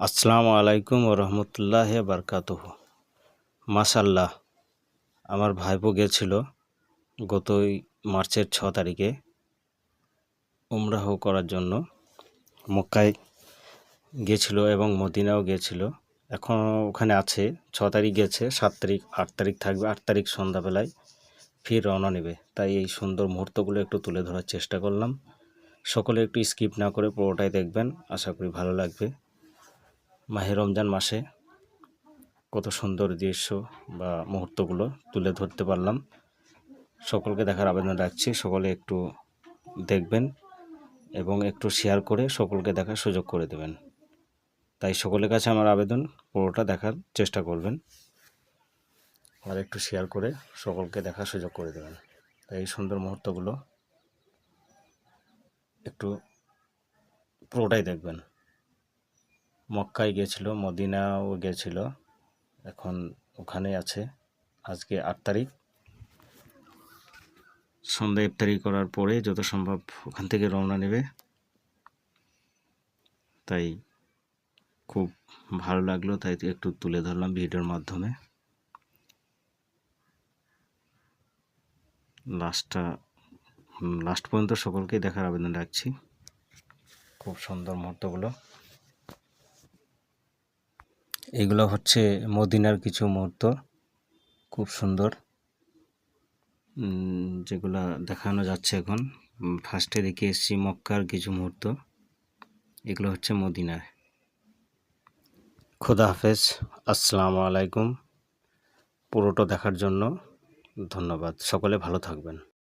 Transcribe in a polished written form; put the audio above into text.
আসসালামু আলাইকুম ওয়া রাহমাতুল্লাহি ওয়া বারাকাতুহু। মাশাআল্লাহ, আমার ভাইপো গেছিল গতই মার্চের 6 তারিখে উমরাহ করার জন্য। মক্কায় গিয়েছিল এবং মদিনাও গিয়েছিল। এখন ওখানে আছে। 6 তারিখ গেছে, 7 তারিখ 8 তারিখ থাকবে। 8 তারিখ সন্ধ্যাবেলায় ফির রওনা নেবে। তাই এই সুন্দর মুহূর্তগুলো একটু তুলে ধরার চেষ্টা করলাম। সকলে একটু স্কিপ না করে পুরোটাই দেখবেন, আশা করি ভালো লাগবে। মাহে রমজান মাসে কত সুন্দর দৃশ্য বা মুহূর্তগুলো তুলে ধরতে পারলাম। সকলকে দেখার আবেদন রাখছি, সকলে একটু দেখবেন এবং একটু শেয়ার করে সকলকে দেখার সুযোগ করে দেবেন। তাই সকলের কাছে আমার আবেদন, পুরোটা দেখার চেষ্টা করবেন আর একটু শেয়ার করে সকলকে দেখার সুযোগ করে দেবেন। তাই এই সুন্দর মুহূর্তগুলো একটু পুরোটাই দেখবেন। মক্কায় গিয়েছিল, মদিনাও গিয়েছিল, এখন ওখানে আছে। আজকে 8 তারিখ, সন্ধ্যা ইফতারি করার পরে যত সম্ভব ওখান থেকে রওনা নেবে। তাই খুব ভালো লাগলো, তাই একটু তুলে ধরলাম ভিডিওর মাধ্যমে। লাস্ট পর্যন্ত সকলকেই দেখার আবেদন রাখছি। খুব সুন্দর মুহূর্তগুলো। এগুলো হচ্ছে মদিনার কিছু মুহূর্ত, খুব সুন্দর, যেগুলো দেখানো যাচ্ছে এখন। ফার্স্টে দেখে এসেছি মক্কার কিছু মুহূর্ত, এগুলো হচ্ছে মদিনার। খোদা হাফেজ, আসসালামু আলাইকুম। পুরোটা দেখার জন্য ধন্যবাদ। সকলে ভালো থাকবেন।